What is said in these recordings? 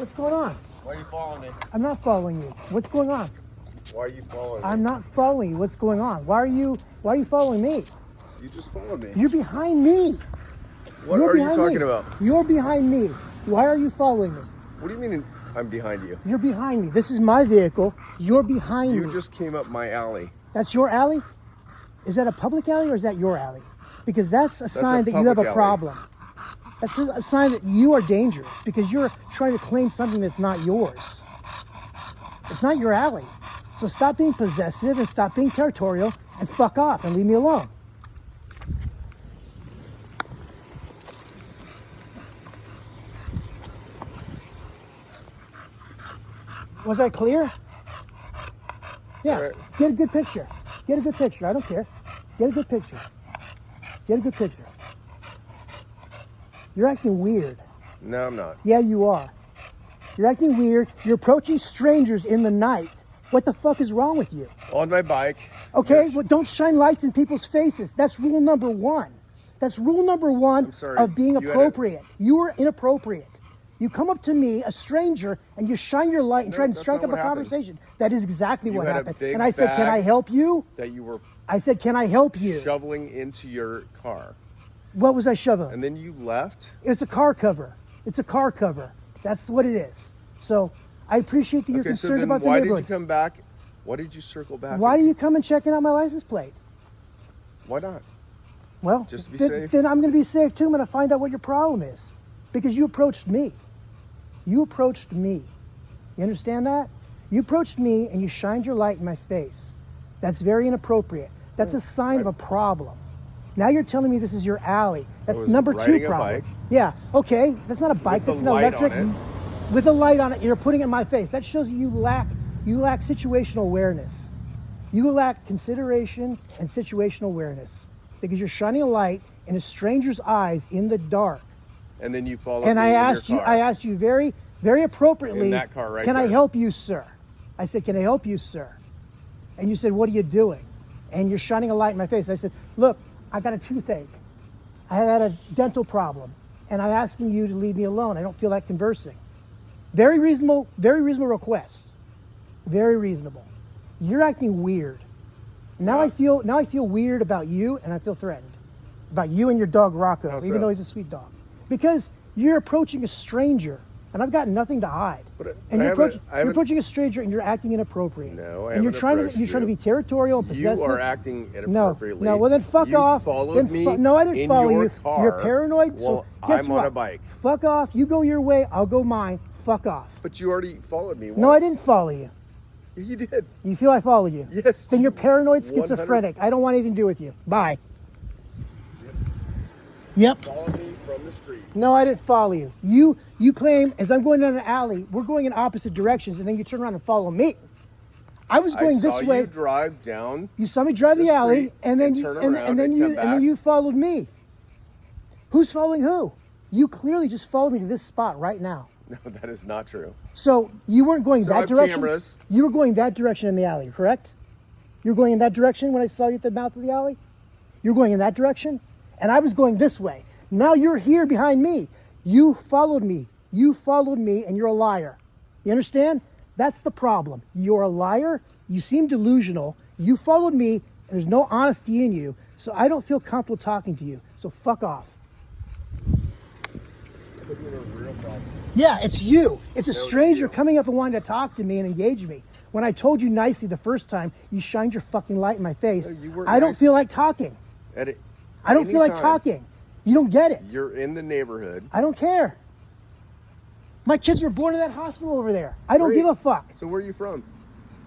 What's going on? Why are you following me? I'm not following you. What's going on? Why are you following me? I'm not following you. What's going on? Why are you following me? You just followed me. You're behind me. What are you talking about? You're behind me. Why are you following me? What do you mean I'm behind you? You're behind me. This is my vehicle. You're behind me. You just came up my alley. That's your alley? Is that a public alley or is that your alley? Because that's a sign that you have a problem. That's a sign that you are dangerous because you're trying to claim something that's not yours. It's not your alley. So stop being possessive and stop being territorial and fuck off and leave me alone. Was I clear? Yeah, Right. Get a good picture. Get a good picture. I don't care. Get a good picture. Get a good picture. You're acting weird. No, I'm not. Yeah, you are. You're acting weird. You're approaching strangers in the night. What the fuck is wrong with you? On my bike. Okay, well, don't shine lights in people's faces. That's rule number one. That's rule number one sorry, of being you had appropriate. You are inappropriate. You come up to me, a stranger, and you shine your light and try to that's strike not up a what happened. conversation. That is exactly You what had a happened. big And I said, can I bag help you? That you were I said, can I help you? shoveling into your car. What was I shoveling? And then you left. It's a car cover. It's a car cover. That's what it is. So I appreciate that you're Okay, so concerned then about the why did neighborhood. you come back? Why did you circle back? Why do you come and checking out my license plate? Why not? Well, Just to be then, safe? then I'm going to be safe too. I'm going to find out what your problem is because you approached me. You approached me. You understand that? You approached me and you shined your light in my face. That's very inappropriate. That's a sign of a problem. Now you're telling me this is your alley. That's was number two riding a problem. bike. Yeah, okay. That's not a bike. With That's a an light electric. on it. With a light on it, you're putting it in my face. That shows you lack situational awareness. You lack consideration and situational awareness because you're shining a light in a stranger's eyes in the dark. And then you followed And me I in asked your you, car. I asked you very, very appropriately, In that car right can I there. help you, sir? I said, can I help you, sir? And you said, what are you doing? And you're shining a light in my face. I said, look, I got a toothache. I have had a dental problem. And I'm asking you to leave me alone. I don't feel like conversing. Very reasonable request. Very reasonable. You're acting weird. Now I feel weird about you and I feel threatened. About you and your dog Rocco, How even so? though he's a sweet dog. Because you're approaching a stranger and I've got nothing to hide. But and I you're haven't- approaching a stranger and you're acting inappropriate. No, I and you're haven't trying to approached you're trying to you. be territorial and possessive. You are acting No, inappropriately. well then fuck you off. Followed Then me no, I didn't in follow your you. Car You're paranoid. while So guess I'm what? on a bike. Fuck off. You go your way. I'll go mine. Fuck off. But you already followed me once. No, I didn't follow you. You did. You feel I followed you? Yes. Then you're paranoid 100 schizophrenic. I don't want anything to do with you. Bye. Yep. Follow me from the street. No, I didn't follow you. You claim as I'm going down an alley, we're going in opposite directions, and then you turn around and follow me. I was going this way. I saw you drive down. You saw me drive the alley, street and then and you turn and around then and you come and then back. you followed me. Who's following who? You clearly just followed me to this spot right now. No, that is not true. So you weren't going So I that have direction. cameras. You were going that direction in the alley, correct? You were going in that direction when I saw you at the mouth of the alley. You're going in that direction, and I was going this way. Now you're here behind me. You followed me. You followed me, and you're a liar. You understand? That's the problem. You're a liar. You seem delusional. You followed me, and there's no honesty in you. So I don't feel comfortable talking to you. So fuck off. Could be a real problem. Yeah, it's you. It's a No, stranger it's you. coming up and wanting to talk to me and engage me. When I told you nicely the first time, you shined your fucking light in my face. No, you weren't I don't nice. feel like talking. At I don't any feel like time, talking. You don't get it. You're in the neighborhood. I don't care. My kids were born in that hospital over there. I don't Great. give a fuck. So where are you from?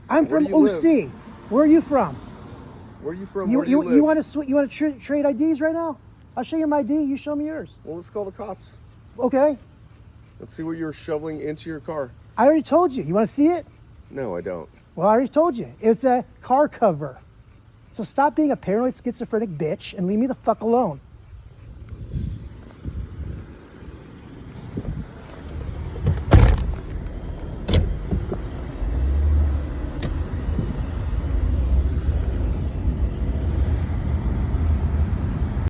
I'm Where from do you OC. Where are you from? Where are you from? You Where do you live? want to trade IDs right now? I'll show you my ID. You show me yours. Well, let's call the cops. Okay. Let's see what you're shoveling into your car. I already told you. You want to see it? No, I don't. Well, I already told you. It's a car cover. So stop being a paranoid schizophrenic bitch and leave me the fuck alone.